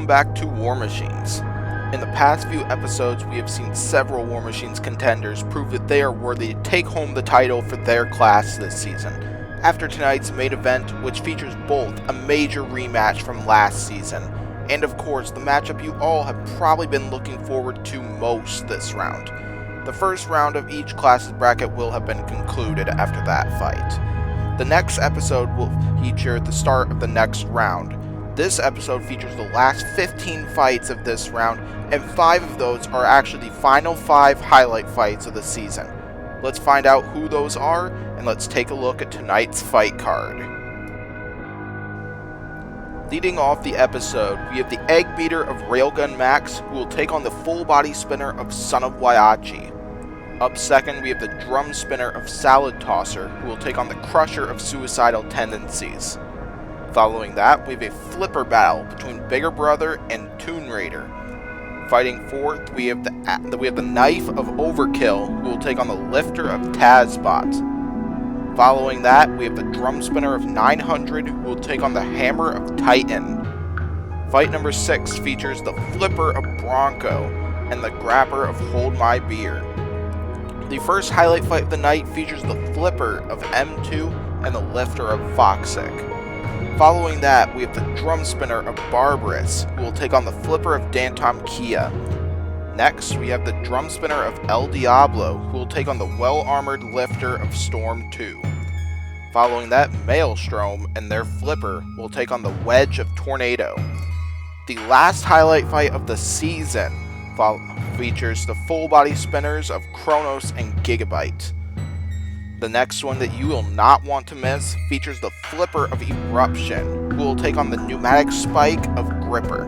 welcome back to War Machines. In the past few episodes, we have seen several War Machines contenders prove that they are worthy to take home the title for their class this season, after tonight's main event, which features both a major rematch from last season, and of course the matchup you all have probably been looking forward to most this round. The first round of each class's bracket will have been concluded after that fight. The next episode will feature the start of the next round. This episode features the last 15 fights of this round, and 5 of those are actually the final 5 highlight fights of the season. Let's find out who those are, and let's take a look at tonight's fight card. Leading off the episode, we have the Egg Beater of Railgun Max, who will take on the Full Body Spinner of Son of Waiachi. Up second, we have the Drum Spinner of Salad Tosser, who will take on the Crusher of Suicidal Tendencies. Following that, we have a flipper battle between Bigger Brother and Toon Raider. Fighting fourth, we have the Knife of Overkill, who will take on the Lifter of Tazbot. Following that, we have the Drum Spinner of 900, who will take on the Hammer of Titan. Fight number 6 features the Flipper of Bronco and the Grapper of Hold My Beer. The first highlight fight of the night features the Flipper of M2 and the Lifter of Foxy. Following that, we have the Drum Spinner of Barbarus, who will take on the Flipper of Dantomkia. Next, we have the Drum Spinner of El Diablo, who will take on the Well-Armored Lifter of Storm 2. Following that, Maelstrom and their Flipper will take on the Wedge of Tornado. The last highlight fight of the season features the Full Body Spinners of Kronos and Gigabyte. The next one that you will not want to miss features the Flipper of Eruption, who will take on the Pneumatic Spike of Gripper.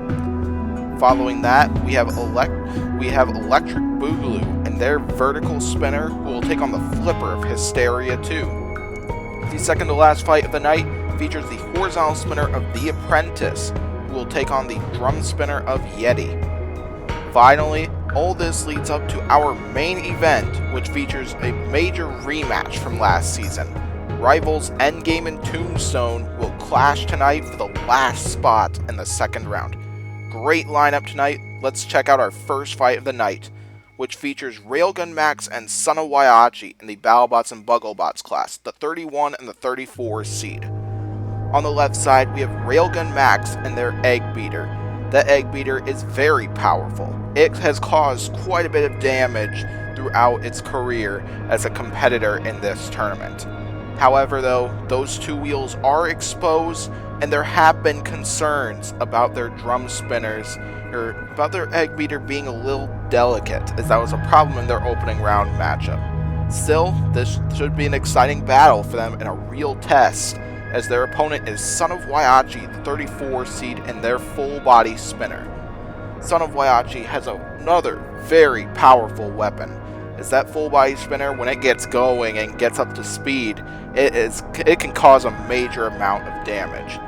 Following that, we have Electric Boogaloo and their Vertical Spinner, who will take on the Flipper of Hysteria 2. The second to last fight of the night features the Horizontal Spinner of The Apprentice, who will take on the Drum Spinner of Yeti. Finally, all this leads up to our main event, which features a major rematch from last season. Rivals Endgame and Tombstone will clash tonight for the last spot in the second round. Great lineup tonight. Let's check out our first fight of the night, which features Railgun Max and Son of Waiachi in the Battlebots and Bugglebots class, the 31 and the 34 seed. On the left side, we have Railgun Max and their Egg Beater. The Egg Beater is very powerful. It has caused quite a bit of damage throughout its career as a competitor in this tournament. However, though, those two wheels are exposed, and there have been concerns about their drum spinners, or about their Egg Beater being a little delicate, as that was a problem in their opening round matchup. Still, this should be an exciting battle for them and a real test, as their opponent is Son of Waiachi, the 34 seed, and their Full Body Spinner. Son of Waiachi has another very powerful weapon, as that Full Body Spinner, when it gets going and gets up to speed, it can cause a major amount of damage.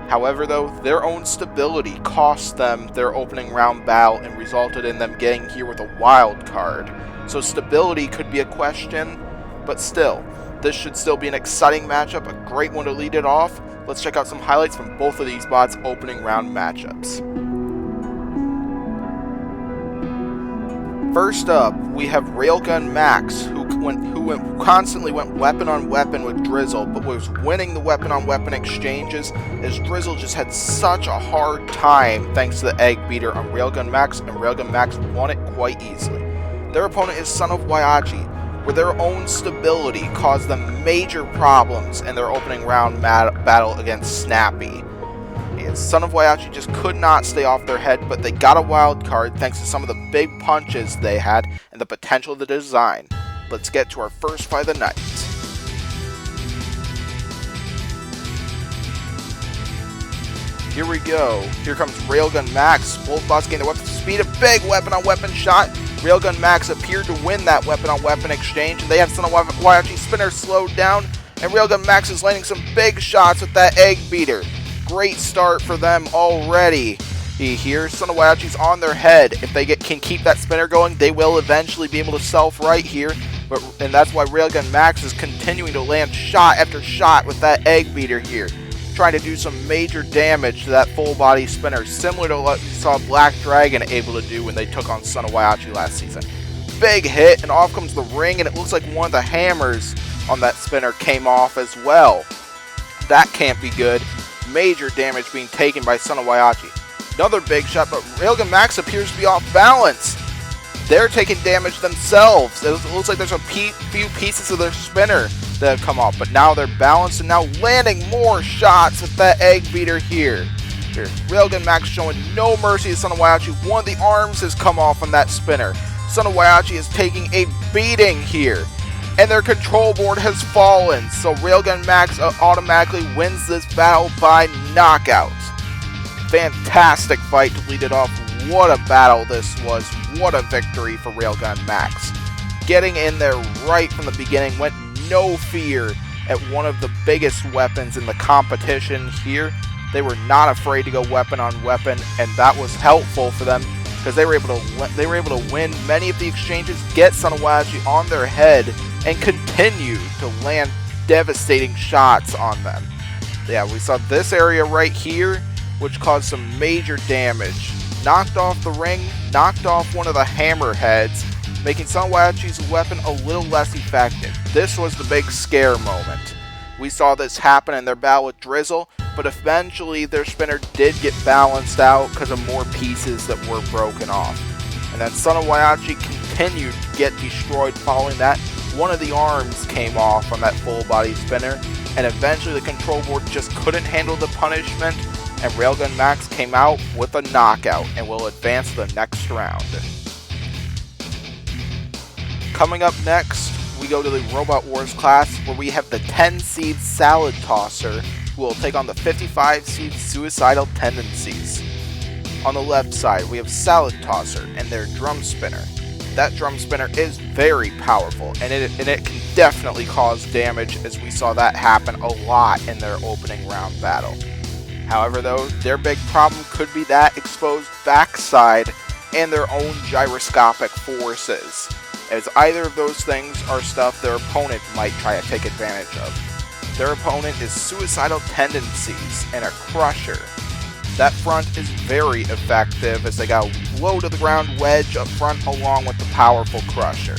However, though, their own stability cost them their opening round battle and resulted in them getting here with a wild card. So stability could be a question, but still, this should still be an exciting matchup, a great one to lead it off. Let's check out some highlights from both of these bots' opening round matchups. First up, we have Railgun Max, who constantly went weapon on weapon with Drizzle, but was winning the weapon on weapon exchanges, as Drizzle just had such a hard time thanks to the Egg Beater on Railgun Max, and Railgun Max won it quite easily. Their opponent is Son of Waiachi, where their own stability caused them major problems in their opening round battle against Snappy. Son of Waiachi just could not stay off their head, but they got a wild card thanks to some of the big punches they had and the potential of the design. Let's get to our first fight of the night. Here we go. Here comes Railgun Max. Both bots gain the weapon speed, a big weapon on weapon shot. Railgun Max appeared to win that weapon on weapon exchange, and they have Son of Waiachi Spinner slowed down, and Railgun Max is landing some big shots with that Egg Beater. Great start for them already. Here, Son of Waiachi's on their head. If they can keep that spinner going, they will eventually be able to self-right here. And that's why Railgun Max is continuing to land shot after shot with that Egg Beater here. trying to do some major damage to that full body spinner, similar to what we saw Black Dragon able to do when they took on Son of Waiachi last season. Big hit, and off comes the ring, and it looks like one of the hammers on that spinner came off as well. That can't be good. Major damage being taken by Son of Waiachi. Another big shot, but Railgun Max appears to be off balance. They're taking damage themselves. It looks like there's a few pieces of their spinner that have come off, but now they're balanced and now landing more shots with that egg beater here. Railgun Max showing no mercy to Son of Waiachi. One of the arms has come off on that spinner. Son of Waiachi is taking a beating here, and their control board has fallen, so Railgun Max automatically wins this battle by knockout. Fantastic fight to lead it off. What a battle this was. What a victory for Railgun Max. Getting in there right from the beginning, went no fear at one of the biggest weapons in the competition here. They were not afraid to go weapon on weapon, and that was helpful for them because they were able to win many of the exchanges, get Son of Waiachi on their head, and continue to land devastating shots on them. Yeah, we saw this area right here, which caused some major damage. Knocked off the ring, knocked off one of the hammerheads, making Son of Waiachi's weapon a little less effective. This was the big scare moment. We saw this happen in their battle with Drizzle, but eventually their spinner did get balanced out because of more pieces that were broken off. And then Son of Waiachi continued to get destroyed following that. One of the arms came off on that full body spinner, and eventually the control board just couldn't handle the punishment, and Railgun Max came out with a knockout and will advance to the next round. Coming up next, we go to the Robot Wars class, where we have the 10-seed Salad Tosser, who will take on the 55-seed Suicidal Tendencies. On the left side, we have Salad Tosser and their Drum Spinner. That Drum Spinner is very powerful, and it can definitely cause damage, as we saw that happen a lot in their opening round battle. However though, their big problem could be that exposed backside and their own gyroscopic forces, as either of those things are stuff their opponent might try to take advantage of. Their opponent is Suicidal Tendencies and a Crusher. That front is very effective, as they got a low to the ground wedge up front along with the powerful Crusher.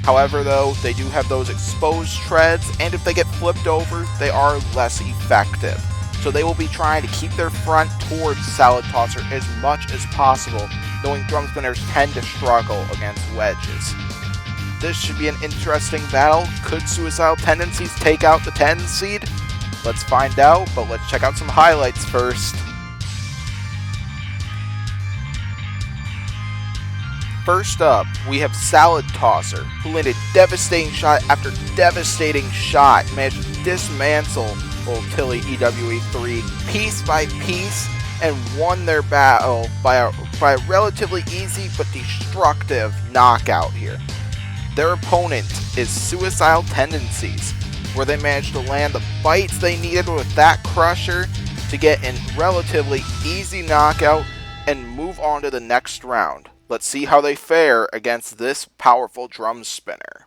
However though, they do have those exposed treads, and if they get flipped over, they are less effective. So they will be trying to keep their front towards Salad Tosser as much as possible, knowing Drum Spinners tend to struggle against wedges. This should be an interesting battle. Could Suicidal Tendencies take out the 10 seed? Let's find out, but let's check out some highlights first. First up, we have Salad Tosser, who landed devastating shot after devastating shot, managed to dismantle old Tilly EWE3 piece by piece, and won their battle by a relatively easy but destructive knockout here. Their opponent is Suicidal Tendencies, where they managed to land the bites they needed with that Crusher to get a relatively easy knockout and move on to the next round. Let's see how they fare against this powerful Drum Spinner.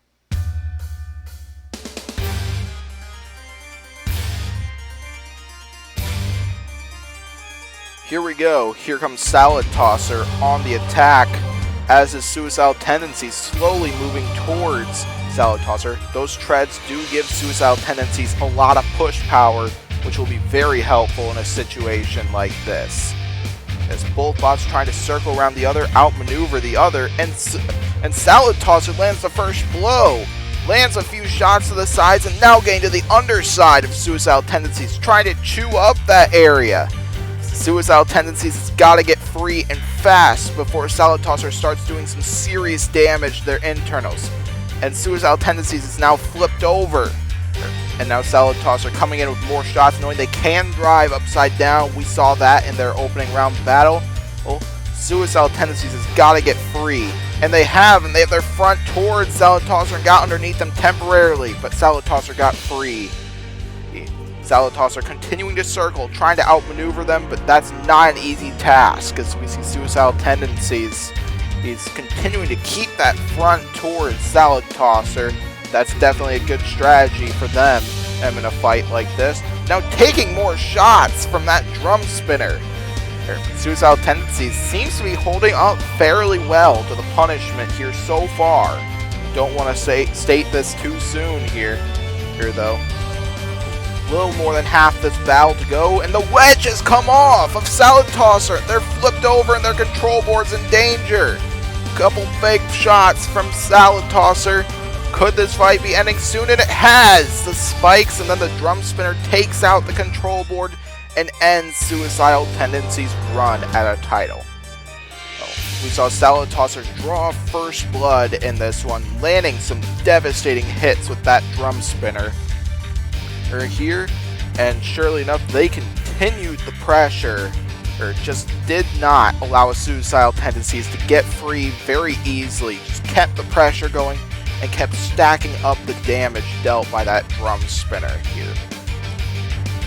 Here we go. Here comes Salad Tosser on the attack, as is Suicidal Tendencies slowly moving towards Salad Tosser. Those treads do give Suicidal Tendencies a lot of push power, which will be very helpful in a situation like this. As both bots trying to circle around the other, outmaneuver the other, and Salad Tosser lands the first blow. Lands a few shots to the sides, and now getting to the underside of Suicidal Tendencies, trying to chew up that area. Suicidal Tendencies has got to get free and fast before Salad Tosser starts doing some serious damage to their internals. And Suicidal Tendencies is now flipped over. And now Salad Tosser coming in with more shots, knowing they can drive upside down. We saw that in their opening round battle. Well, Suicidal Tendencies has got to get free. And they have their front towards Salad Tosser and got underneath them temporarily. But Salad Tosser got free. Salad Tosser continuing to circle, trying to outmaneuver them, but that's not an easy task, as we see Suicidal Tendencies. He's continuing to keep that front towards Salad Tosser. That's definitely a good strategy for them. am in a fight like this. Now taking more shots from that drum spinner. Suicidal Tendencies seems to be holding up fairly well to the punishment here so far. Don't want to state this too soon here though. A little more than half this battle to go, and the wedge has come off of Salad Tosser. They're flipped over and their control board's in danger. Couple big shots from Salad Tosser. Could this fight be ending soon? And it has! The spikes and then the drum spinner takes out the control board and ends Suicidal Tendencies' run at a title. We saw Salad Tosser draw first blood in this one, landing some devastating hits with that drum spinner here, and surely enough, they continued the pressure, or just did not allow Suicidal Tendencies to get free very easily. Just kept the pressure going and kept stacking up the damage dealt by that drum spinner here.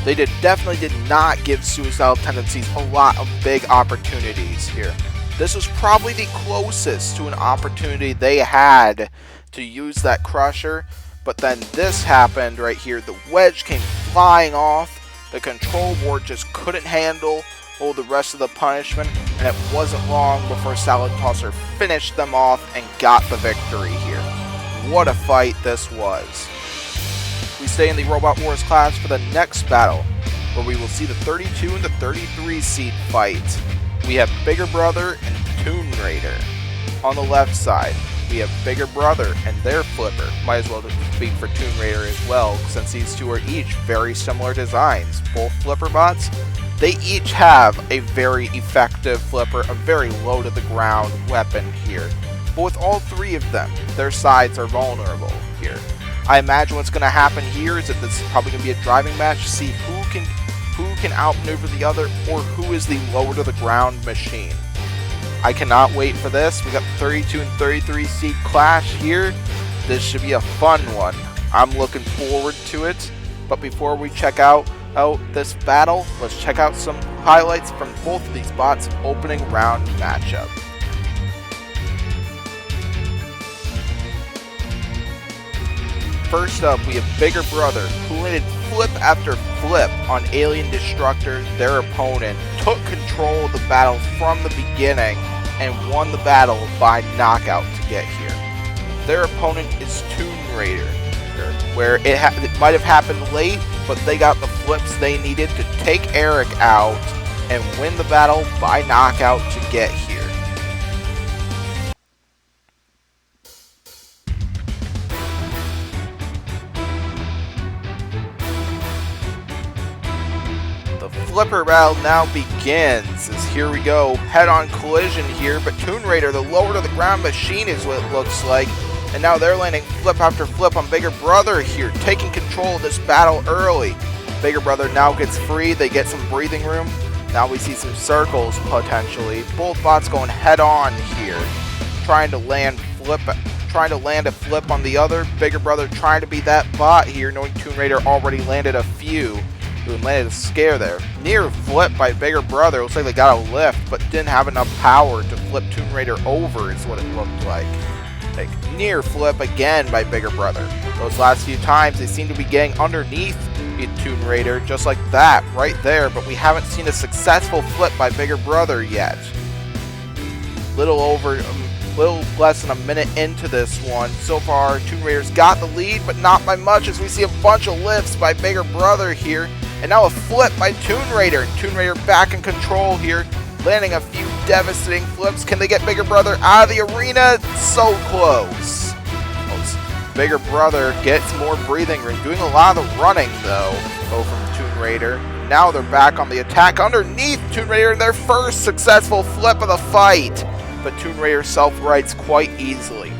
They definitely did not give Suicidal Tendencies a lot of big opportunities here. This was probably the closest to an opportunity they had to use that crusher, but then this happened right here. The wedge came flying off, the control board just couldn't handle all the rest of the punishment, and it wasn't long before Salad Tosser finished them off and got the victory here. What a fight this was. We stay in the Robot Wars class for the next battle, where we will see the 32 and the 33 seed fight. We have Bigger Brother and Toon Raider. On the left side, we have Bigger Brother and their flipper. Might as well speak for Toon Raider as well, since these two are each very similar designs. Both flipper bots, they each have a very effective flipper, a very low to the ground weapon here. But with all three of them, their sides are vulnerable here. I imagine what's going to happen here is that this is probably going to be a driving match to see who can outmaneuver the other, or who is the lower to the ground machine. I cannot wait for this. We got the 32 and 33 seed clash here. This should be a fun one. I'm looking forward to it. But before we check out this battle, let's check out some highlights from both of these bots' opening round matchup. First up, we have Bigger Brother, who landed flip after flip on Alien Destructor. Their opponent took control of the battle from the beginning and won the battle by knockout to get here. Their opponent is Toon Raider, where it might have happened late, but they got the flips they needed to take Eric out and win the battle by knockout to get here. Flipper battle now begins, as here we go, head-on collision here, but Toon Raider, the lower to the ground machine is what it looks like, and now they're landing flip after flip on Bigger Brother here, taking control of this battle early. Bigger Brother now gets free, they get some breathing room, now we see some circles potentially, both bots going head-on here, trying to land a flip on the other. Bigger Brother trying to be that bot here, knowing Toon Raider already landed a few. Who landed a scare there. Near flip by Bigger Brother. Looks like they got a lift, but didn't have enough power to flip Toon Raider over is what it looked like. Near flip again by Bigger Brother. Those last few times they seem to be getting underneath Toon Raider just like that right there, but we haven't seen a successful flip by Bigger Brother yet. Little less than a minute into this one. So far, Toon Raider's got the lead, but not by much, as we see a bunch of lifts by Bigger Brother here. And now a flip by Toon Raider. Toon Raider back in control here, landing a few devastating flips. Can they get Bigger Brother out of the arena? So close. Bigger Brother gets more breathing room, doing a lot of the running though, from Toon Raider. Now they're back on the attack underneath Toon Raider, their first successful flip of the fight. But Toon Raider self-rights quite easily.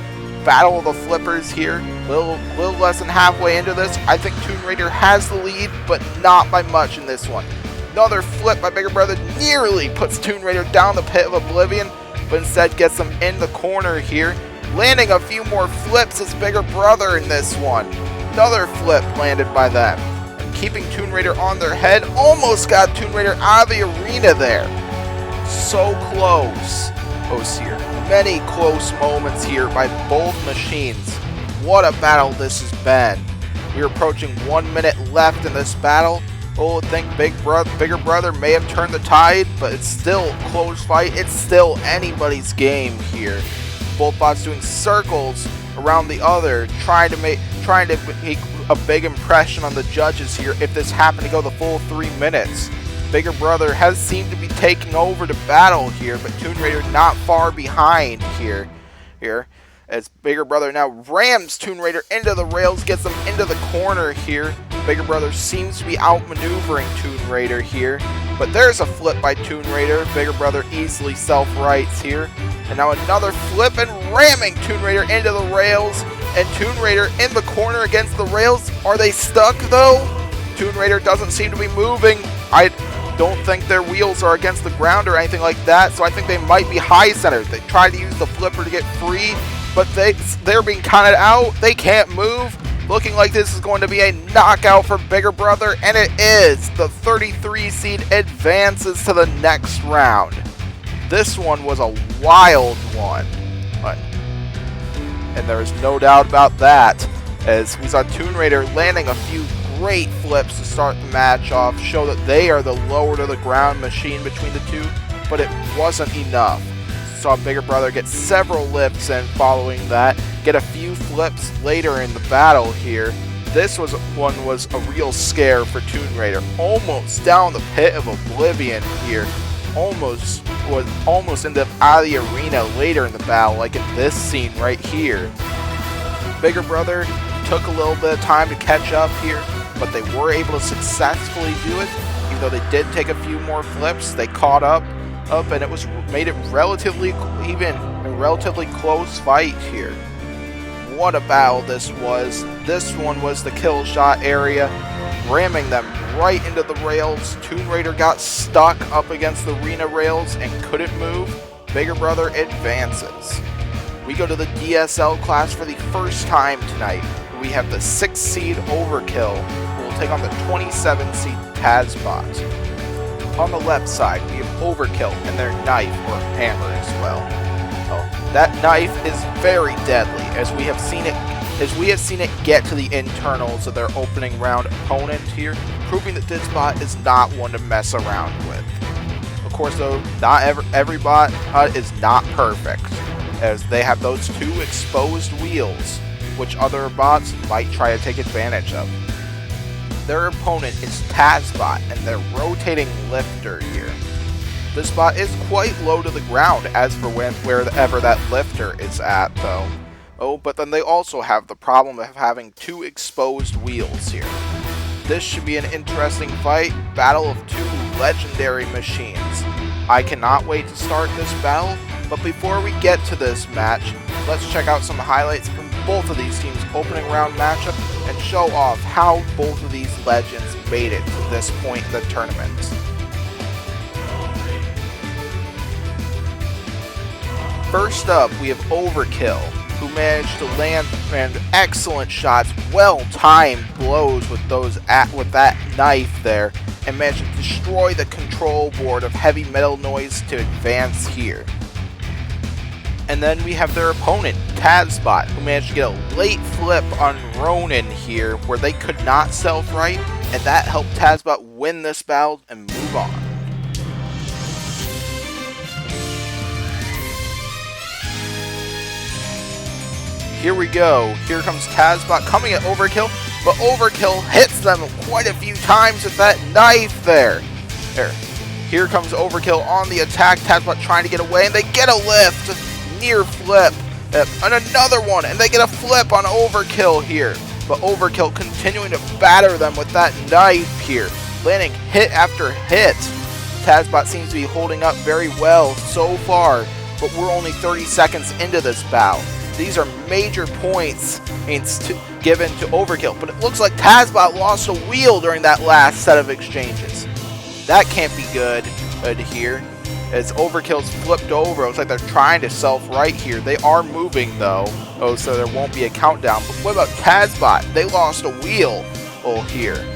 Battle of the Flippers here, little less than halfway into this. I think Toon Raider has the lead, but not by much in this one. Another flip by Bigger Brother nearly puts Toon Raider down the pit of oblivion, but instead gets them in the corner here. Landing a few more flips as Bigger Brother in this one. Another flip landed by them. And keeping Toon Raider on their head, almost got Toon Raider out of the arena there. So close. Here. Many close moments here by both machines. What a battle this has been. We're approaching 1 minute left in this battle. Oh, I think bigger brother may have turned the tide, but it's still a close fight. It's still anybody's game here. Both bots doing circles around the other, trying to make a big impression on the judges here if this happened to go the full 3 minutes. Bigger brother has seemed to be taking over the battle here, but Toon Raider not far behind here. As Bigger Brother now rams Toon Raider into the rails, gets them into the corner here. Bigger Brother seems to be outmaneuvering Toon Raider here, but there's a flip by Toon Raider. Bigger Brother easily self-rights here. And now another flip and ramming Toon Raider into the rails, and Toon Raider in the corner against the rails. Are they stuck though? Toon Raider doesn't seem to be moving. I don't think their wheels are against the ground or anything like that, so I think they might be high-centered. They tried to use the flipper to get free, but they're being counted out. They can't move. Looking like this is going to be a knockout for Bigger Brother, and it is. The 33 seed advances to the next round. This one was a wild one, and there is no doubt about that, as we saw Toon Raider landing a few great flips to start the match off, show that they are the lower to the ground machine between the two, but it wasn't enough. Saw Bigger Brother get several lifts in following that, get a few flips later in the battle here. This one was a real scare for Toon Raider, almost down the pit of oblivion here. Almost ended up out of the arena later in the battle, like in this scene right here. Bigger Brother took a little bit of time to catch up here, but they were able to successfully do it. Even though they did take a few more flips, they caught up, and it made it relatively even, a relatively close fight here. What a battle this was. This one was the kill shot area, ramming them right into the rails. Toon Raider got stuck up against the arena rails and couldn't move. Bigger Brother advances. We go to the DSL class for the first time tonight. We have the 6 seed Overkill, who will take on the 27 seed Tazbots. On the left side, we have Overkill and their knife or hammer as well. Oh, that knife is very deadly, as we have seen it get to the internals of their opening round opponent here, proving that this bot is not one to mess around with. Of course, though, not every bot is not perfect, as they have those 2 exposed wheels, which other bots might try to take advantage of. Their opponent is Tazbot and their rotating lifter here. This bot is quite low to the ground as for wherever that lifter is at though. Oh, but then they also have the problem of having 2 exposed wheels here. This should be an interesting fight, battle of 2 legendary machines. I cannot wait to start this battle, but before we get to this match, let's check out some highlights from both of these teams' opening round matchup and show off how both of these legends made it to this point in the tournament. First up, we have Overkill, who managed to land excellent shots, well-timed blows with that knife there, and managed to destroy the control board of Heavy Metal Noise to advance here. And then we have their opponent, Tazbot, who managed to get a late flip on Ronin here, where they could not self-right, and that helped Tazbot win this battle and move on. Here we go. Here comes Tazbot coming at Overkill, but Overkill hits them quite a few times with that knife there. Here comes Overkill on the attack. Tazbot trying to get away, and they get a lift. Near flip. And another one, and they get a flip on Overkill here. But Overkill continuing to batter them with that knife here, landing hit after hit. Tazbot seems to be holding up very well so far, but we're only 30 seconds into this battle. These are major points given to Overkill, but it looks like Tazbot lost a wheel during that last set of exchanges. That can't be good here, as Overkill's flipped over. It looks like they're trying to self-right here. They are moving though, so there won't be a countdown. But what about Tazbot? They lost a wheel here.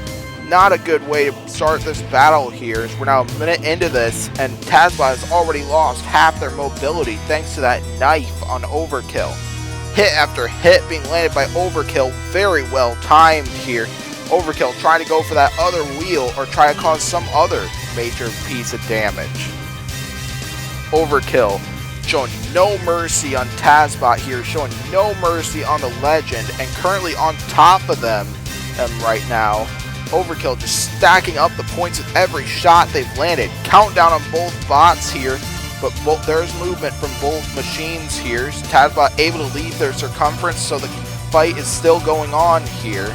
Not a good way to start this battle here, as we're now a minute into this, and Tazbot has already lost half their mobility thanks to that knife on Overkill. Hit after hit being landed by Overkill, very well timed here. Overkill trying to go for that other wheel or try to cause some other major piece of damage. Overkill showing no mercy on Tazbot here, showing no mercy on the Legend, and currently on top of them right now. Overkill just stacking up the points with every shot they've landed. Countdown on both bots here, but there's movement from both machines here. Tazbot able to leave their circumference, so the fight is still going on here.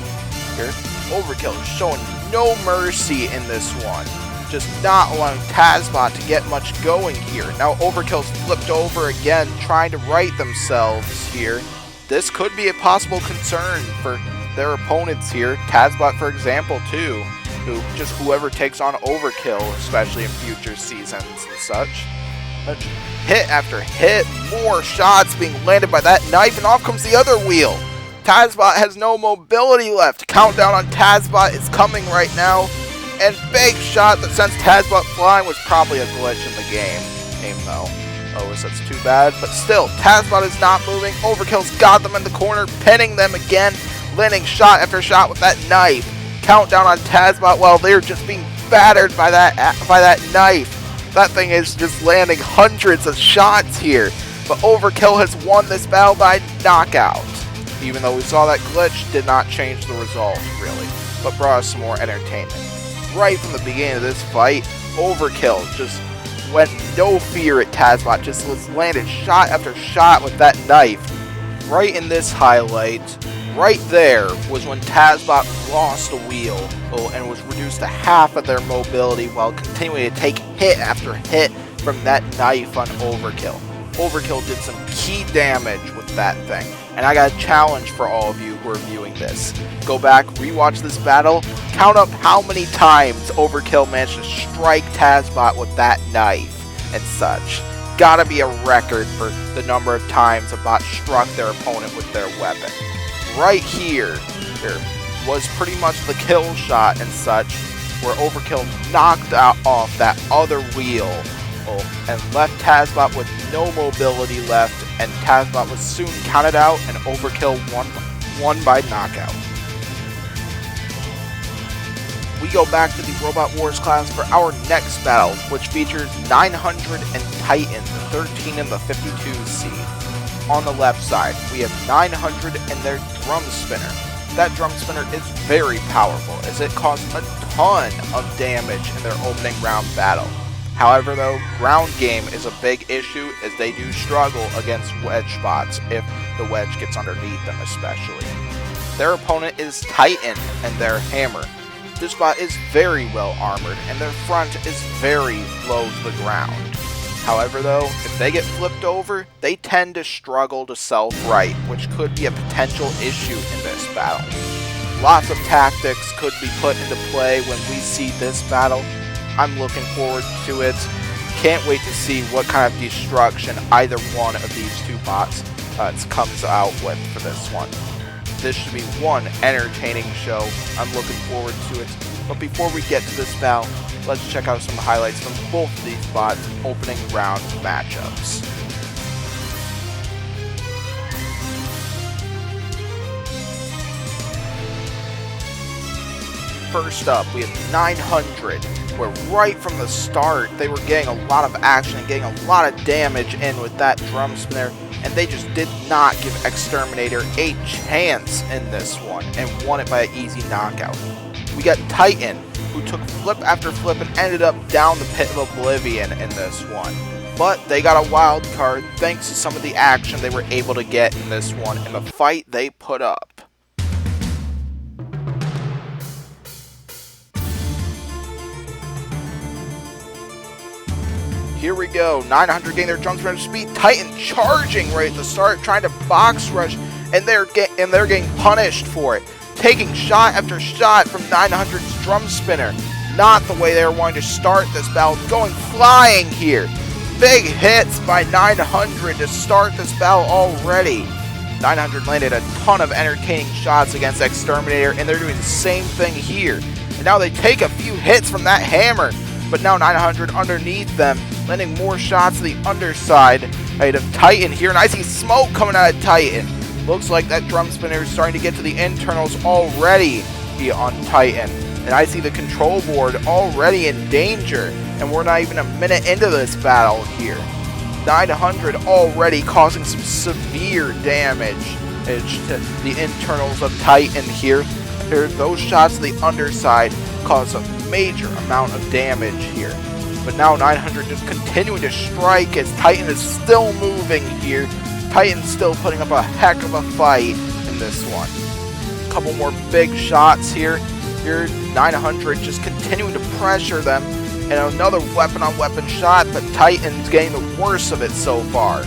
Overkill showing no mercy in this one. Just not allowing Tazbot to get much going here. Now Overkill's flipped over again, trying to right themselves here. This could be a possible concern for their opponents here. Tazbot, for example, too, whoever takes on Overkill, especially in future seasons and such. But hit after hit, more shots being landed by that knife, and off comes the other wheel. Tazbot has no mobility left. Countdown on Tazbot is coming right now. And big shot that sends Tazbot flying was probably a glitch in the game though. Oh, so that's too bad. But still, Tazbot is not moving. Overkill's got them in the corner, pinning them again, landing shot after shot with that knife. Countdown on Tazbot while they're just being battered by that knife. That thing is just landing hundreds of shots here. But Overkill has won this battle by knockout. Even though we saw that glitch, did not change the result, really, but brought us some more entertainment. Right from the beginning of this fight, Overkill just went no fear at Tazbot, just landed shot after shot with that knife. Right in this highlight, right there, was when Tazbot lost a wheel and was reduced to half of their mobility while continuing to take hit after hit from that knife on Overkill. Overkill did some key damage with that thing. And I got a challenge for all of you who are viewing this. Go back, rewatch this battle, count up how many times Overkill managed to strike Tazbot with that knife and such. Gotta be a record for the number of times a bot struck their opponent with their weapon. Right here was pretty much the kill shot and such, where Overkill knocked off that other wheel and left Tazbot with no mobility left, and Tazbot was soon counted out and Overkill won by knockout. We go back to the Robot Wars class for our next battle, which features 900 and Titan, the 13 and the 52 seed. On the left side, we have 900 and their drum spinner. That drum spinner is very powerful, as it caused a ton of damage in their opening round battle. However though, ground game is a big issue, as they do struggle against wedge bots if the wedge gets underneath them especially. Their opponent is Titan and their hammer. This bot is very well armored and their front is very low to the ground. However though, if they get flipped over, they tend to struggle to self-right, which could be a potential issue in this battle. Lots of tactics could be put into play when we see this battle. I'm looking forward to it. Can't wait to see what kind of destruction either one of these two bots comes out with for this one. This should be one entertaining show. I'm looking forward to it. But before we get to this battle, let's check out some highlights from both of these bots' opening round matchups. First up, we have 900, where right from the start, they were getting a lot of action and getting a lot of damage in with that drum spinner, and they just did not give Exterminator a chance in this one, and won it by an easy knockout. We got Titan, who took flip after flip and ended up down the pit of oblivion in this one. But they got a wild card thanks to some of the action they were able to get in this one and the fight they put up. Here we go, 900 getting their drum spinner speed, Titan charging right at the start, trying to box rush, and they're getting punished for it. Taking shot after shot from 900's drum spinner. Not the way they were wanting to start this battle, going flying here. Big hits by 900 to start this battle already. 900 landed a ton of entertaining shots against Exterminator, and they're doing the same thing here. And now they take a few hits from that hammer, but now 900 underneath them, landing more shots to the underside of Titan here, and I see smoke coming out of Titan. Looks like that drum spinner is starting to get to the internals already. here on Titan. And I see the control board already in danger, and we're not even a minute into this battle here. 900 already causing some severe damage to the internals of Titan here. Those shots to the underside cause a major amount of damage here. But now 900 just continuing to strike as Titan is still moving here. Titan's still putting up a heck of a fight in this one. A couple more big shots here. Here 900 just continuing to pressure them. And another weapon-on-weapon shot, but Titan's getting the worst of it so far.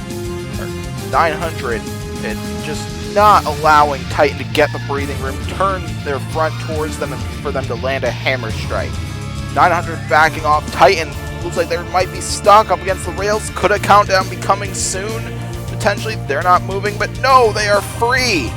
900 and just not allowing Titan to get the breathing room, turn their front towards them and for them to land a hammer strike. 900 backing off. Titan looks like they might be stuck up against the rails. Could a countdown be coming soon? Potentially. They're not moving, but no, they are free.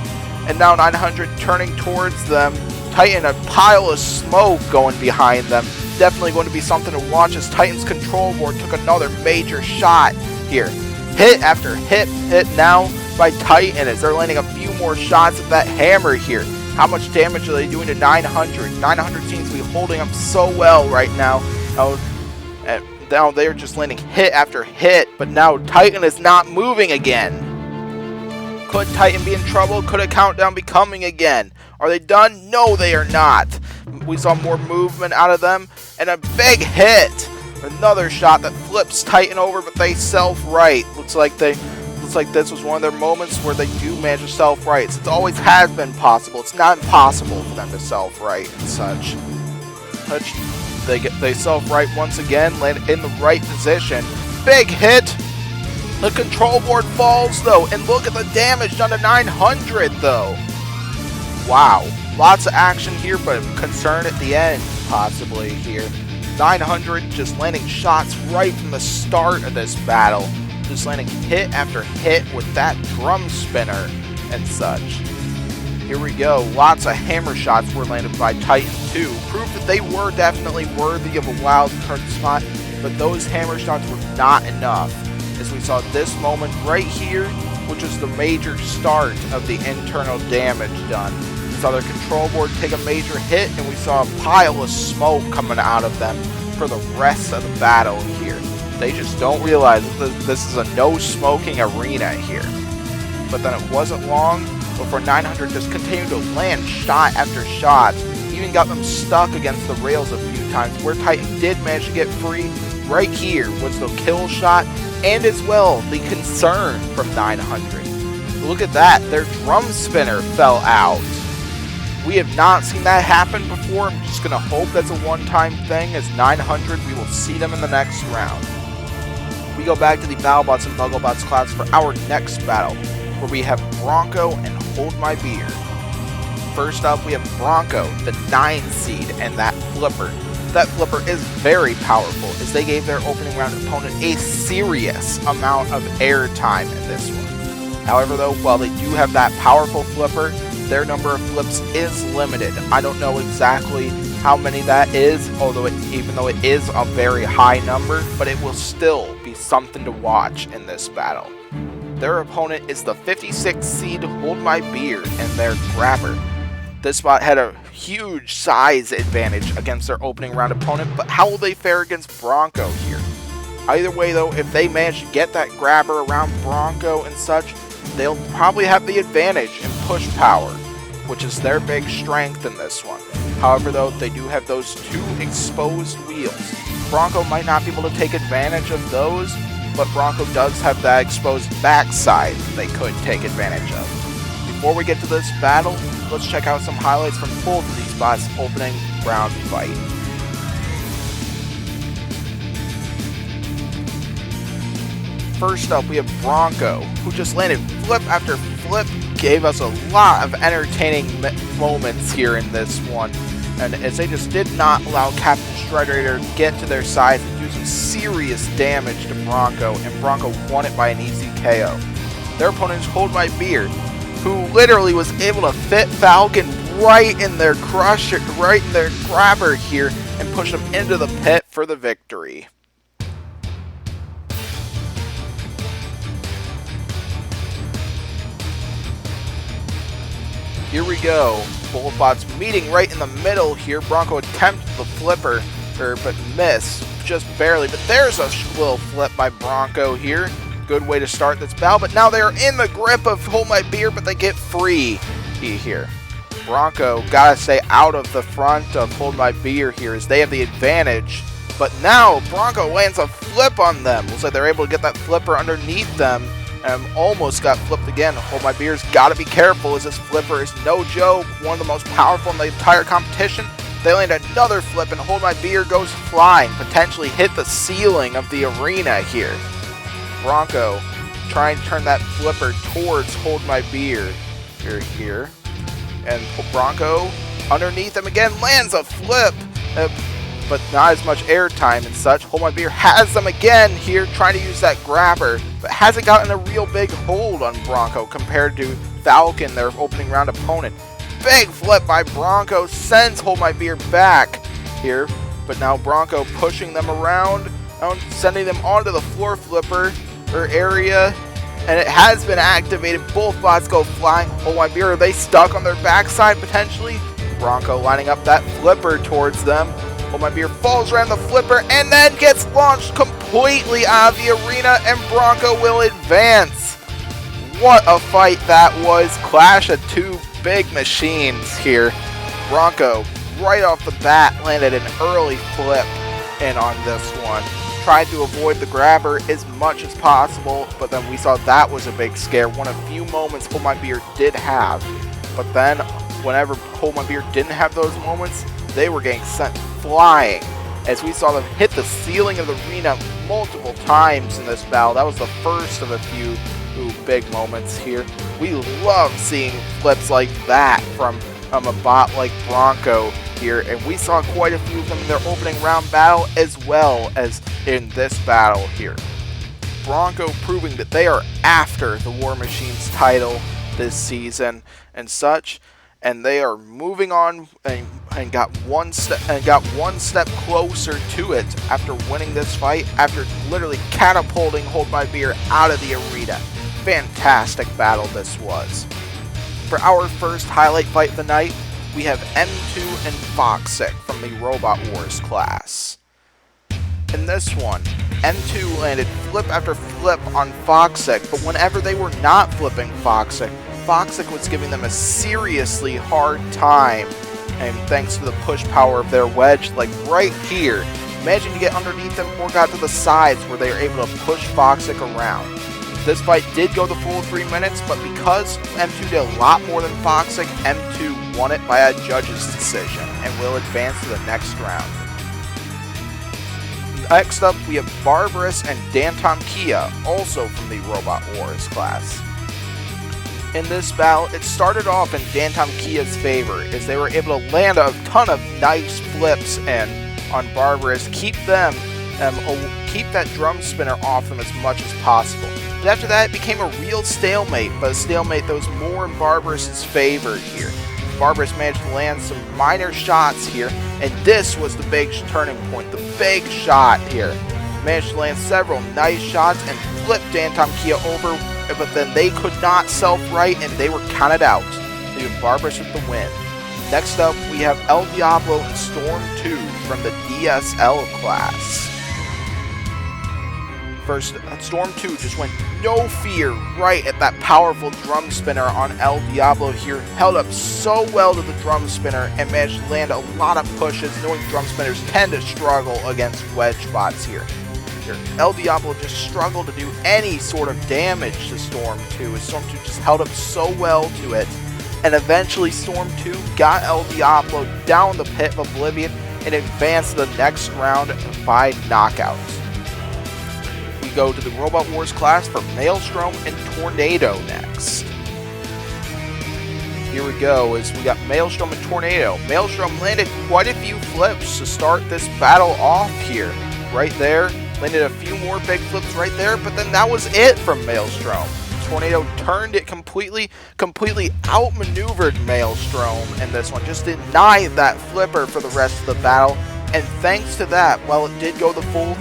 And now 900 turning towards them. Titan, a pile of smoke going behind them. Definitely going to be something to watch as Titan's control board took another major shot here. Hit after hit now by Titan as they're landing a few more shots of that hammer here. How much damage are they doing to 900? 900 seems to be holding up so well right now. Now they're just landing hit after hit, but now Titan is not moving again. Could Titan be in trouble? Could a countdown be coming again? Are they done? No, they are not. We saw more movement out of them, and a big hit. Another shot that flips Titan over, but they self-right. Looks like this was one of their moments where they do manage to self-right. It always has been possible. It's not impossible for them to self-right and such. They self-right once again, land in the right position. Big hit. The control board falls though, and look at the damage done to 900 though. Wow, lots of action here, but concern at the end possibly here. 900 just landing shots right from the start of this battle. Just landing hit after hit with that drum spinner and such. Here we go. Lots of hammer shots were landed by Titan 2. Proof that they were definitely worthy of a wild card spot, but those hammer shots were not enough. As we saw this moment right here, which is the major start of the internal damage done. We saw their control board take a major hit, and we saw a pile of smoke coming out of them for the rest of the battle here. They just don't realize that this is a no-smoking arena here. But then it wasn't long before 900 just continued to land shot after shot. Even got them stuck against the rails a few times, where Titan did manage to get free. Right here was the kill shot, and as well the concern from 900. Look at that, their drum spinner fell out. We have not seen that happen before. I'm just going to hope that's a one-time thing. As 900, we will see them in the next round. We go back to the Battlebots and Bugglebots class for our next battle, where we have Bronco and Hold My Beer. First up, we have Bronco, the 9 seed, and that flipper. That flipper is very powerful, as they gave their opening round opponent a serious amount of airtime in this one. However though, while they do have that powerful flipper, their number of flips is limited. I don't know exactly how many that is, even though it is a very high number, but it will still be something to watch in this battle. Their opponent is the 56 seed Hold My Beer and their grabber. This spot had a huge size advantage against their opening round opponent, but how will they fare against Bronco here? Either way though, if they manage to get that grabber around Bronco and such, they'll probably have the advantage in push power, which is their big strength in this one. However though, they do have those 2 exposed wheels. Bronco might not be able to take advantage of those, but Bronco does have that exposed backside they could take advantage of. Before we get to this battle, let's check out some highlights from both of these spots' opening round fight. First up, we have Bronco, who just landed flip after flip, gave us a lot of entertaining moments here in this one. And as they just did not allow Captain Strider to get to their side and do some serious damage to Bronco, and Bronco won it by an easy KO. Their opponents Hold My Beer, who literally was able to fit Falcon right in their grabber here and push him into the pit for the victory. Here we go. both bots meeting right in the middle here. Bronco attempted the flipper, but missed just barely. But there's a little flip by Bronco here. Good way to start this battle, but now they are in the grip of Hold My Beer, but they get free here. Bronco gotta stay out of the front of Hold My Beer here as they have the advantage. But now Bronco lands a flip on them. Looks like they're able to get that flipper underneath them. And almost got flipped again. Hold My Beer's gotta be careful as this flipper is no joke. One of the most powerful in the entire competition. They land another flip and Hold My Beer goes flying. Potentially hit the ceiling of the arena here. Bronco trying to turn that flipper towards Hold My Beer here. And Bronco underneath him again lands a flip. But not as much airtime and such. Hold My Beer has them again here, trying to use that grabber, but hasn't gotten a real big hold on Bronco compared to Falcon, their opening round opponent. Big flip by Bronco sends Hold My Beer back here, but now Bronco pushing them around, sending them onto the floor flipper area, and it has been activated. Both bots go flying. Hold My Beer, are they stuck on their backside potentially? Bronco lining up that flipper towards them. Hold My Beer falls around the flipper and then gets launched completely out of the arena, and Bronco will advance. What a fight that was. Clash of two big machines here. Bronco, right off the bat, landed an early flip in on this one. Tried to avoid the grabber as much as possible, but then we saw that was a big scare. One of the few moments Hold My Beer did have. But then, whenever Hold My Beer didn't have those moments, they were getting sent flying as we saw them hit the ceiling of the arena multiple times in this battle. That was the first of a few big moments here. We love seeing flips like that from a bot like Bronco here, and we saw quite a few of them in their opening round battle as well as in this battle here. Bronco proving that they are after the War Machine's title this season and such, and they are moving on and got one step closer to it after winning this fight, after literally catapulting Hold My Beer out of the arena. Fantastic battle this was. For our first highlight fight of the night, we have M2 and Foxy from the Robot Wars class. In this one, M2 landed flip after flip on Foxy, but whenever they were not flipping Foxy was giving them a seriously hard time, and thanks to the push power of their wedge, like right here, managing to get underneath them or got to the sides where they were able to push Foxy around. This fight did go the full 3 minutes, but because M2 did a lot more than Foxy, M2 won it by a judge's decision and will advance to the next round. Next up, we have Barbarus and Dantomkia, also from the Robot Wars class. In this battle, it started off in Dantomkia's favor, as they were able to land a ton of nice flips and on Barbarus, keep that drum spinner off them as much as possible. But after that, it became a real stalemate, but a stalemate that was more in Barbarus' favor here. Barbarus managed to land some minor shots here, and this was the big turning point, the big shot here. Managed to land several nice shots and flip Dantomkia over, but then they could not self-right and they were counted out, leaving Barbarus with the win. Next up, we have El Diablo and Storm 2 from the DSL class. First, Storm 2 just went no fear right at that powerful drum spinner on El Diablo here. Held up so well to the drum spinner and managed to land a lot of pushes, knowing drum spinners tend to struggle against wedge bots here. El Diablo just struggled to do any sort of damage to Storm 2, as Storm 2 just held up so well to it. And eventually Storm 2 got El Diablo down the pit of Oblivion and advanced to the next round by knockout. We go to the Robot Wars class for Maelstrom and Tornado next. Here we go, as we got Maelstrom and Tornado. Maelstrom landed quite a few flips to start this battle off here. Right there, landed a few more big flips right there, but then that was it from Maelstrom. Tornado turned it completely outmaneuvered Maelstrom in this one. Just denied that flipper for the rest of the battle, and thanks to that, while it did go the full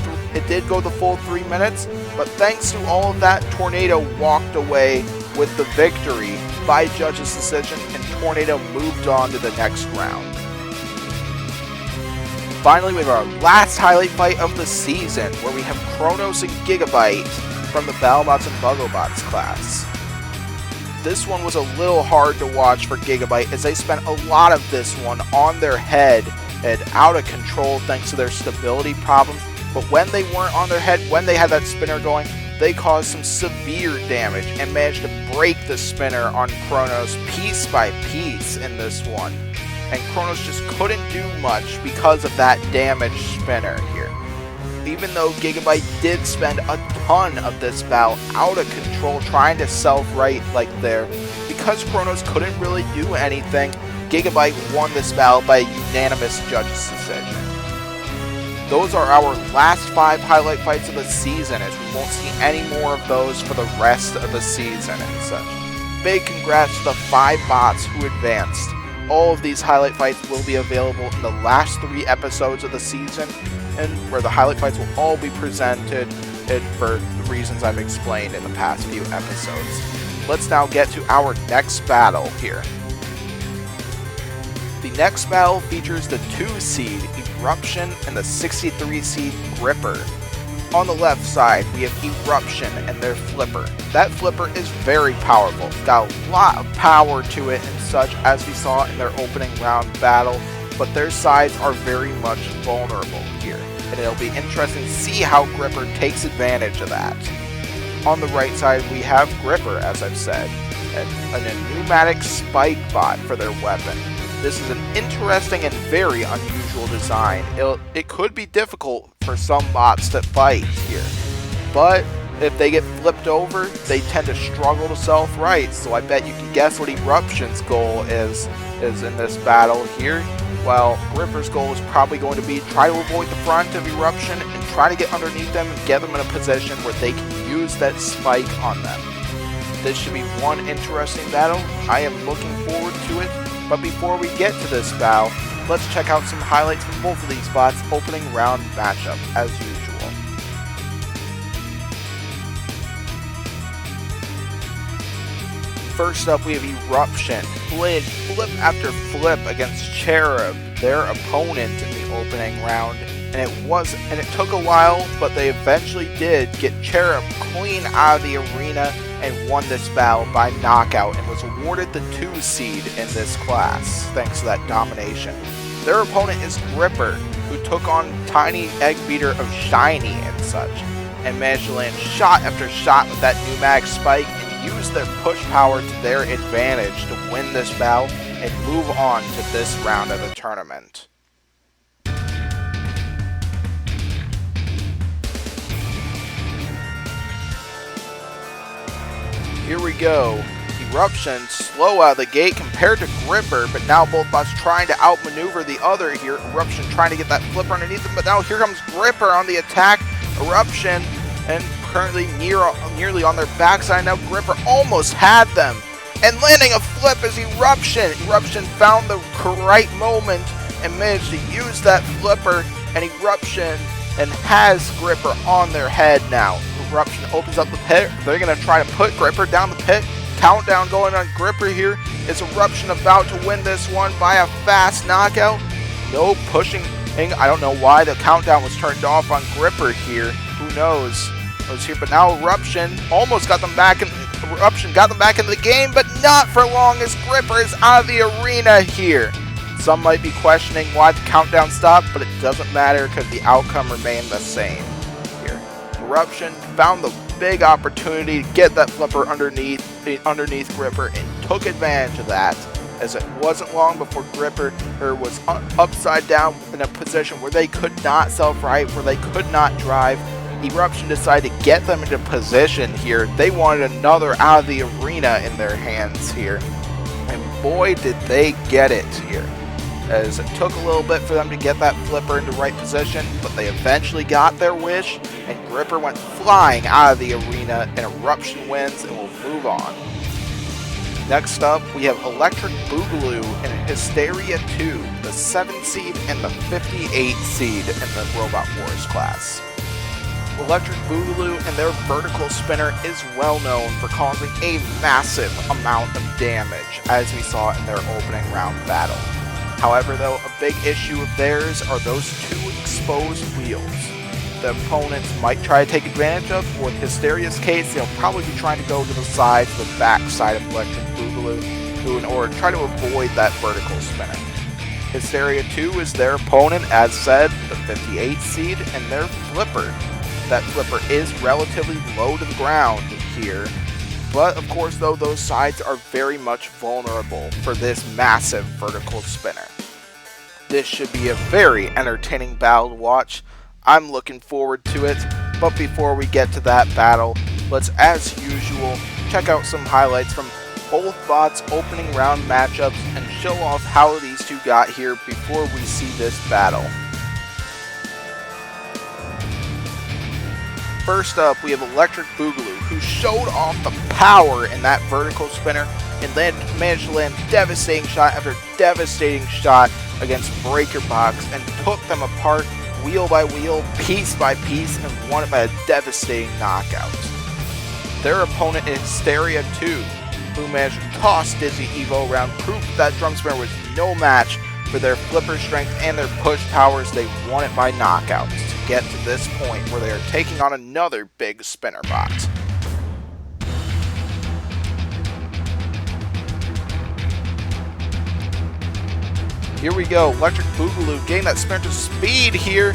3 minutes, but thanks to all of that, Tornado walked away with the victory by judge's decision, and Tornado moved on to the next round. Finally, we have our last highlight fight of the season, where we have Kronos and Gigabyte from the Battlebots and Bugglebots class. This one was a little hard to watch for Gigabyte, as they spent a lot of this one on their head and out of control thanks to their stability problems. But when they weren't on their head, when they had that spinner going, they caused some severe damage and managed to break the spinner on Kronos piece by piece in this one. And Kronos just couldn't do much because of that damaged spinner here. Even though Gigabyte did spend a ton of this battle out of control trying to self-right like there, because Kronos couldn't really do anything, Gigabyte won this battle by a unanimous judge's decision. Those are our last 5 highlight fights of the season, as we won't see any more of those for the rest of the season and such. Big congrats to the 5 bots who advanced. All of these highlight fights will be available in the last 3 episodes of the season, and where the highlight fights will all be presented for the reasons I've explained in the past few episodes. Let's now get to our next battle here. The next battle features the 2-seed Eruption and the 63-seed Gripper. On the left side, we have Eruption and their Flipper. That Flipper is very powerful. It's got a lot of power to it and such, as we saw in their opening round battle, but their sides are very much vulnerable here, and it'll be interesting to see how Gripper takes advantage of that. On the right side, we have Gripper, as I've said, and a pneumatic spike bot for their weapon. This is an interesting and very unusual design. It could be difficult for some bots to fight here, but if they get flipped over, they tend to struggle to self-right, so I bet you can guess what Eruption's goal is in this battle here. While Gripper's goal is probably going to be try to avoid the front of Eruption and try to get underneath them and get them in a position where they can use that spike on them. This should be one interesting battle. I am looking forward to it. But before we get to this battle, let's check out some highlights from both of these bots' opening round matchup, as usual. First up, we have Eruption, who laid flip after flip against Cherub, their opponent in the opening round. And it took a while, but they eventually did get Cherub clean out of the arena and won this battle by knockout and was awarded the 2-seed in this class, thanks to that domination. Their opponent is Gripper, who took on Tiny Egg Beater of Shiny and such, and managed to land shot after shot with that pneumatic spike and use their push power to their advantage to win this battle and move on to this round of the tournament. Here we go. Eruption slow out of the gate compared to Gripper, but now both bots trying to outmaneuver the other here. Eruption trying to get that flipper underneath them, but now here comes Gripper on the attack. Eruption and currently nearly on their backside. Now Gripper almost had them, and landing a flip is Eruption. Eruption found the right moment and managed to use that flipper, and Eruption and has Gripper on their head now. Eruption opens up the pit. They're going to try to put Gripper down the pit. Countdown going on Gripper here. Is Eruption about to win this one by a fast knockout? No pushing. I don't know why the countdown was turned off on Gripper here. Who knows? It was here, but now Eruption almost got them back. Eruption got them back into the game, but not for long, as Gripper is out of the arena here. Some might be questioning why the countdown stopped, but it doesn't matter because the outcome remained the same here. Eruption found the big opportunity to get that flipper underneath Gripper and took advantage of that, as it wasn't long before Gripper was upside down in a position where they could not self-right, where they could not drive. Eruption decided to get them into position here. They wanted another out of the arena in their hands here, and boy did they get it here, as it took a little bit for them to get that flipper into right position, but they eventually got their wish, and Gripper went flying out of the arena, and Eruption wins and will move on. Next up, we have Electric Boogaloo and Hysteria 2, the 7-seed and the 58-seed in the Robot Wars class. Electric Boogaloo and their vertical spinner is well known for causing a massive amount of damage, as we saw in their opening round battle. However though, a big issue of theirs are those two exposed wheels. The opponents might try to take advantage of, or in Hysteria's case, they'll probably be trying to go to the side, to the back side of Electric Boogaloo, in order to try to avoid that vertical spinner. Hysteria 2 is their opponent, as said, the 58 seed, and their flipper. That flipper is relatively low to the ground here, but of course though, those sides are very much vulnerable for this massive vertical spinner. This should be a very entertaining battle to watch. I'm looking forward to it, but before we get to that battle, let's as usual check out some highlights from both bots' opening round matchups and show off how these two got here before we see this battle. First up, we have Electric Boogaloo, who showed off the power in that vertical spinner and then managed to land devastating shot after devastating shot against Breaker Box and took them apart wheel by wheel, piece by piece, and won it by a devastating knockout. Their opponent is Hysteria 2, who managed to toss Dizzy Evo around, proof that drum spinner was no match for their flipper strength and their push powers. They won it by knockouts to get to this point where they are taking on another big spinner bot. Here we go, Electric Boogaloo getting that spinner to speed here.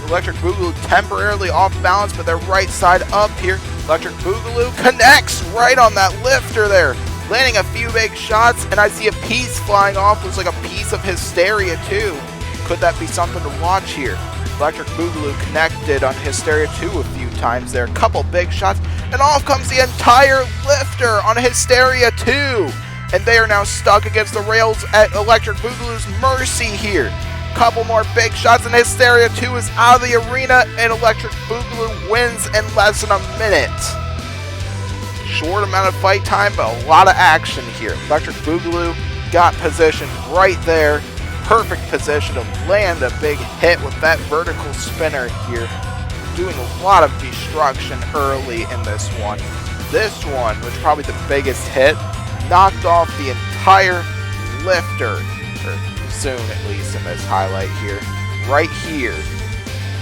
Electric Boogaloo temporarily off balance, but their right side up here. Electric Boogaloo connects right on that lifter there, landing a few big shots, and I see a piece flying off. Looks like a piece of Hysteria too. Could that be something to watch here? Electric Boogaloo connected on Hysteria 2 a few times there. Couple big shots, and off comes the entire lifter on Hysteria 2. And they are now stuck against the rails at Electric Boogaloo's mercy here. Couple more big shots, and Hysteria 2 is out of the arena, and Electric Boogaloo wins in less than a minute. Short amount of fight time, but a lot of action here. Electric Boogaloo got positioned right there. Perfect position to land a big hit with that vertical spinner here. Doing a lot of destruction early in this one. This one was probably the biggest hit. Knocked off the entire lifter, or soon at least in this highlight here, right here.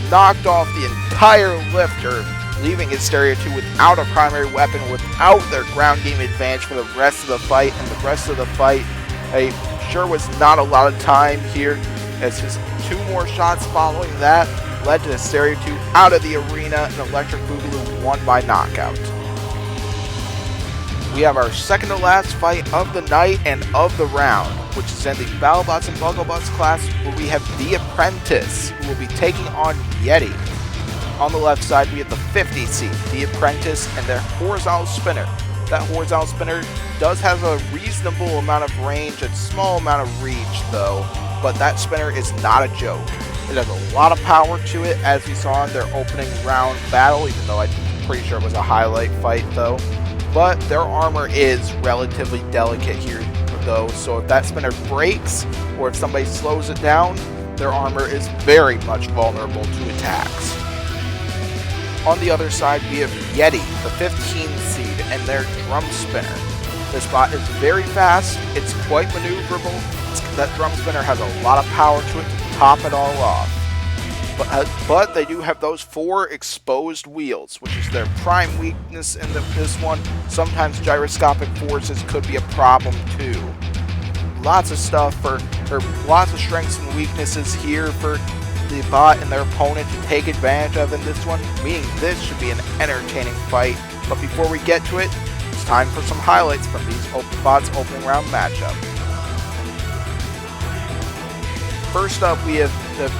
Knocked off the entire lifter, leaving Hysteria 2 without a primary weapon, without their ground game advantage for the rest of the fight. And the rest of the fight, sure was not a lot of time here, as just two more shots following that led to Hysteria 2 out of the arena, and Electric Boogaloo won by knockout. We have our second to last fight of the night and of the round, which is in the Battlebots and Bugglebots class, where we have The Apprentice, who will be taking on Yeti. On the left side, we have the 50 seed, The Apprentice, and their horizontal spinner. That horizontal spinner does have a reasonable amount of range and small amount of reach, though, but that spinner is not a joke. It has a lot of power to it, as we saw in their opening round battle, even though I'm pretty sure it was a highlight fight, though. But their armor is relatively delicate here, though, so if that spinner breaks, or if somebody slows it down, their armor is very much vulnerable to attacks. On the other side, we have Yeti, the 15 seed, and their drum spinner. This bot is very fast, it's quite maneuverable, that drum spinner has a lot of power to it to top it all off. But they do have those 4 exposed wheels, which is their prime weakness in this one. Sometimes gyroscopic forces could be a problem too. Lots of stuff lots of strengths and weaknesses here for the bot and their opponent to take advantage of in this one, meaning this should be an entertaining fight. But before we get to it, it's time for some highlights from these bots' opening round matchup. First up, we have the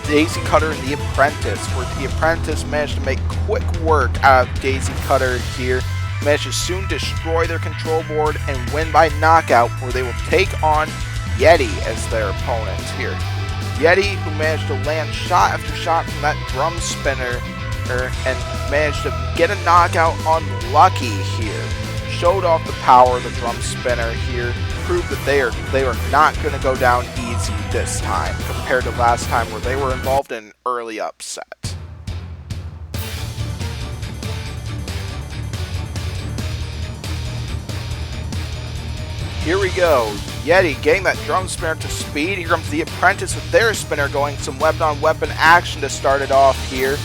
Daisy Cutter and The Apprentice, where The Apprentice managed to make quick work out of Daisy Cutter here, managed to soon destroy their control board and win by knockout, where they will take on Yeti as their opponent here. Yeti, who managed to land shot after shot from that drum spinner and managed to get a knockout on Lucky here. Showed off the power of the drum spinner here, proved that they are not going to go down easy this time compared to last time where they were involved in an early upset. Here we go. Yeti getting that drum spinner to speed. Here comes the Apprentice with their spinner going some weapon-on-weapon action to start it off here.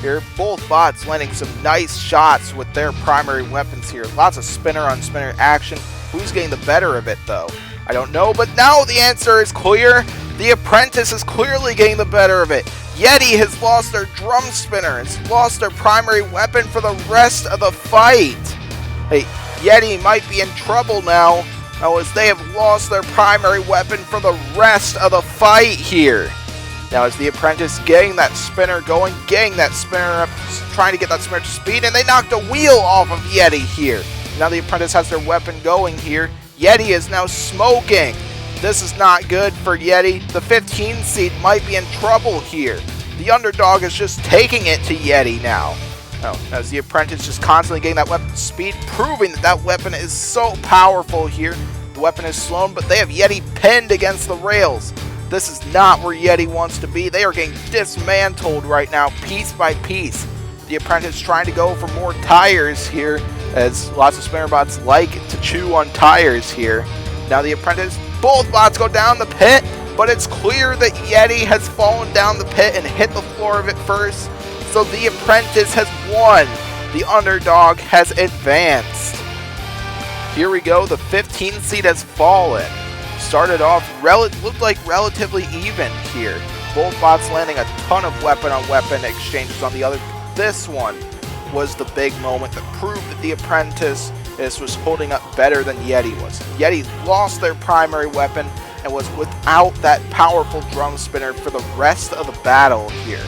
Here, both bots landing some nice shots with their primary weapons here. Lots of spinner-on-spinner action. Who's getting the better of it, though? I don't know, but now the answer is clear. The Apprentice is clearly getting the better of it. Yeti has lost their drum spinner. Has lost their primary weapon for the rest of the fight. Hey, Yeti might be in trouble now. As they have lost their primary weapon for the rest of the fight here. Now as the Apprentice getting that spinner going, getting that spinner up, trying to get that spinner to speed, and they knocked a wheel off of Yeti here. Now the Apprentice has their weapon going here. Yeti is now smoking. This is not good for Yeti. The 15 seed might be in trouble here. The underdog is just taking it to Yeti now. As the Apprentice just constantly getting that weapon speed, proving that that weapon is so powerful here. The weapon is slown, but they have Yeti pinned against the rails. This is not where Yeti wants to be. They are getting dismantled right now, piece by piece. The Apprentice trying to go for more tires here, as lots of spinner bots like to chew on tires here. Now the Apprentice, both bots go down the pit, but it's clear that Yeti has fallen down the pit and hit the floor of it first. So the Apprentice has won. The underdog has advanced. Here we go. The 15 seed has fallen. Started off, looked like relatively even here. Both bots landing a ton of weapon-on-weapon exchanges on the other. This one was the big moment that proved that the Apprentice was holding up better than Yeti was. Yeti lost their primary weapon and was without that powerful drum spinner for the rest of the battle here.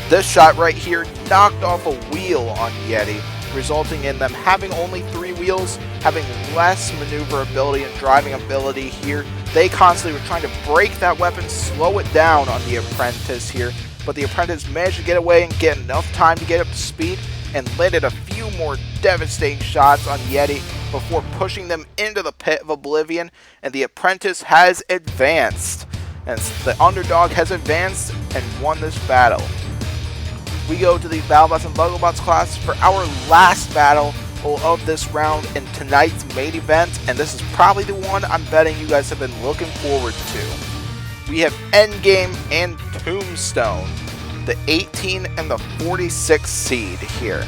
This shot right here knocked off a wheel on Yeti, resulting in them having only 3 wheels, having less maneuverability and driving ability here. They constantly were trying to break that weapon, slow it down on the Apprentice here, but the Apprentice managed to get away and get enough time to get up to speed and landed a few more devastating shots on Yeti before pushing them into the pit of oblivion, and the Apprentice has advanced. And the underdog has advanced and won this battle. We go to the Battlebots and Bugglebots class for our last battle of this round in tonight's main event, and this is probably the one I'm betting you guys have been looking forward to. We have Endgame and Tombstone, the 18 and the 46 seed here.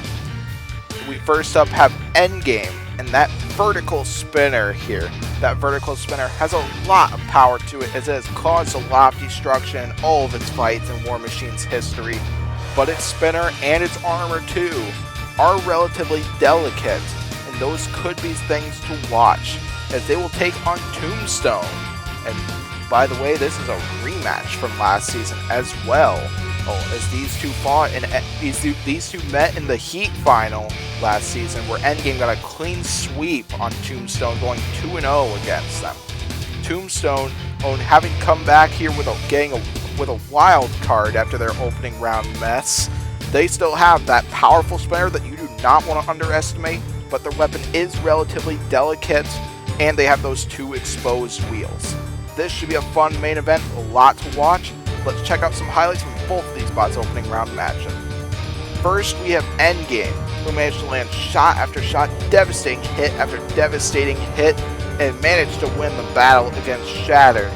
We first up have Endgame and that vertical spinner here. That vertical spinner has a lot of power to it, as it has caused a lot of destruction in all of its fights in War Machine's history. But its spinner and its armor too are relatively delicate, and those could be things to watch, as they will take on Tombstone. And by the way, this is a rematch from last season as well. As these two fought and these two met in the Heat final last season, where Endgame got a clean sweep on Tombstone, going 2-0 against them. Tombstone, having come back here with a wild card after their opening round mess, they still have that powerful spinner that you do not want to underestimate, but their weapon is relatively delicate, and they have those 2 exposed wheels. This should be a fun main event, a lot to watch. Let's check out some highlights from both of these bots' opening round matchup. First, we have Endgame, who managed to land shot after shot, devastating hit after devastating hit, and managed to win the battle against Shatter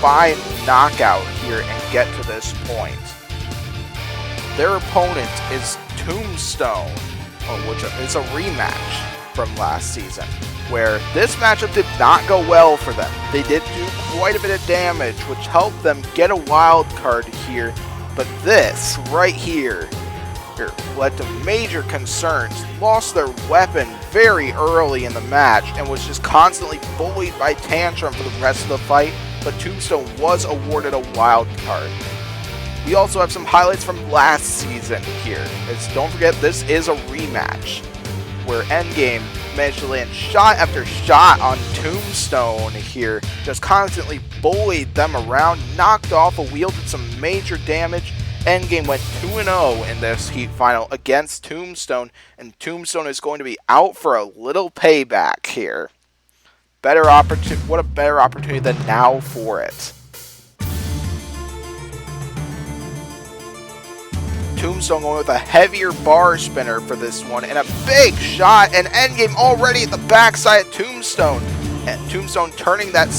by knockout here and get to this point. Their opponent is Tombstone, which is a rematch from last season, where this matchup did not go well for them. They did do quite a bit of damage, which helped them get a wild card here, but this right here led to major concerns. Lost their weapon very early in the match and was just constantly bullied by Tantrum for the rest of the fight, but Tombstone was awarded a wild card. We also have some highlights from last season here, as don't forget this is a rematch, where Endgame managed to land shot after shot on Tombstone here, just constantly bullied them around, knocked off a wheel, did some major damage. Endgame went 2-0 in this Heat final against Tombstone, and Tombstone is going to be out for a little payback here. What a better opportunity than now for it. Tombstone going with a heavier bar spinner for this one, and a big shot, and Endgame already at the backside of Tombstone. And Tombstone turning that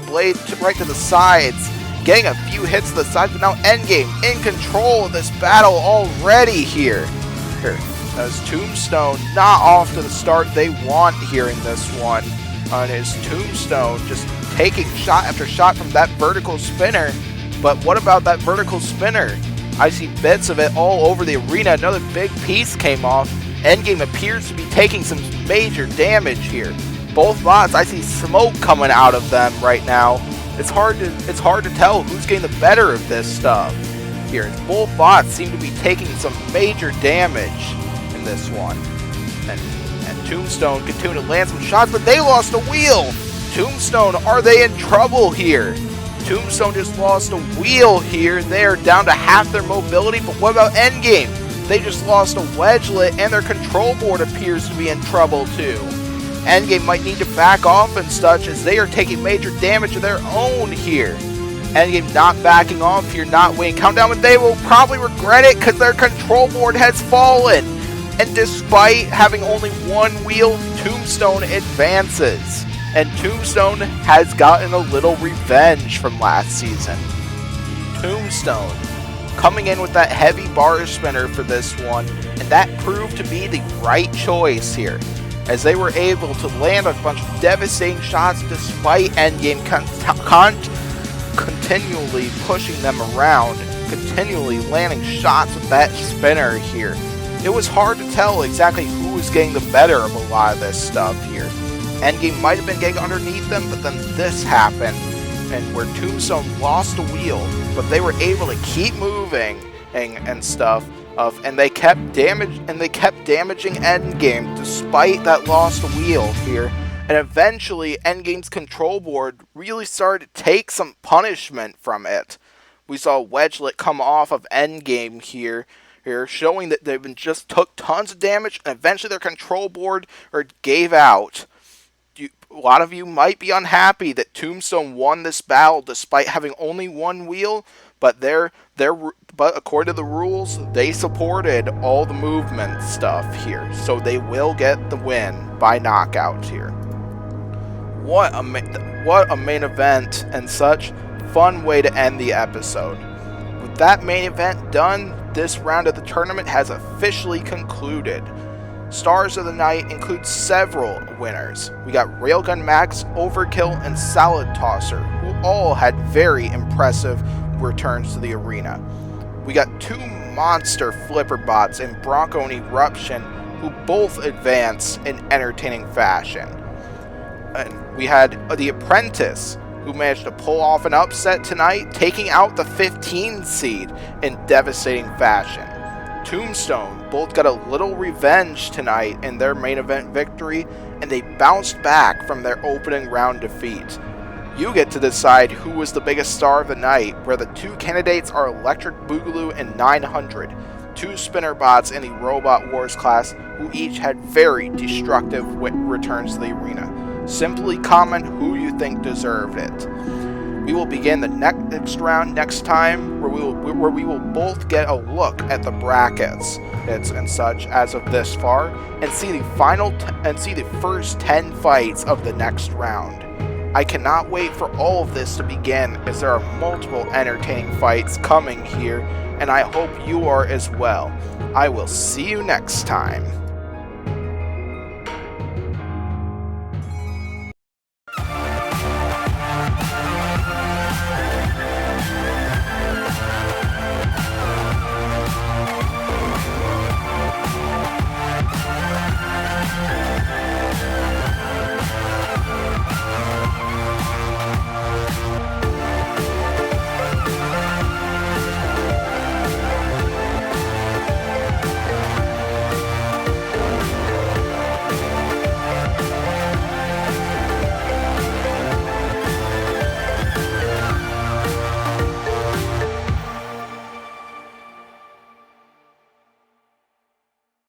blade right to the sides, getting a few hits to the sides, but now Endgame in control of this battle already here. As Tombstone not off to the start they want here in this one. On his Tombstone just taking shot after shot from that vertical spinner. But what about that vertical spinner? I see bits of it all over the arena. Another big piece came off. Endgame appears to be taking some major damage here. Both bots, I see smoke coming out of them right now. It's hard to tell who's getting the better of this stuff here. Both bots seem to be taking some major damage in this one. And Tombstone continued to land some shots, but they lost a wheel. Tombstone, are they in trouble here? Tombstone just lost a wheel here. They're down to half their mobility, but what about Endgame? They just lost a wedgelet, and their control board appears to be in trouble too. Endgame might need to back off and such, as they are taking major damage of their own here. Endgame not backing off here, not winning countdown, but they will probably regret it because their control board has fallen. And despite having only one wheel, Tombstone advances. And Tombstone has gotten a little revenge from last season. Tombstone coming in with that heavy bar spinner for this one, and that proved to be the right choice here, as they were able to land a bunch of devastating shots despite Endgame continually pushing them around, continually landing shots with that spinner here. It was hard to tell exactly who was getting the better of a lot of this stuff here. Endgame might have been getting underneath them, but then this happened, and where Tombstone lost a wheel, but they were able to keep moving and stuff. And they kept damaging Endgame despite that lost wheel here. And eventually, Endgame's control board really started to take some punishment from it. We saw a wedgelet come off of Endgame here, showing that they just took tons of damage, and eventually their control board gave out. A lot of you might be unhappy that Tombstone won this battle despite having only one wheel, but according to the rules, they supported all the movement stuff here, so they will get the win by knockout here. What a main event and such fun way to end the episode. With that main event done, this round of the tournament has officially concluded. Stars of the night include several winners. We got Railgun Max, Overkill, and Salad Tosser, who all had very impressive returns to the arena. We got two monster flipper bots in Bronco and Eruption, who both advance in entertaining fashion. And we had the Apprentice, who managed to pull off an upset tonight, taking out the 15 seed in devastating fashion. Tombstone both got a little revenge tonight in their main event victory, and they bounced back from their opening round defeat. You get to decide who was the biggest star of the night, where the two candidates are Electric Boogaloo and 900, two spinner bots in the Robot Wars class who each had very destructive returns to the arena. Simply comment who you think deserved it. We will begin the next round next time, where we will both get a look at the brackets and such as of this far, and see the first 10 fights of the next round. I cannot wait for all of this to begin, as there are multiple entertaining fights coming here, and I hope you are as well. I will see you next time.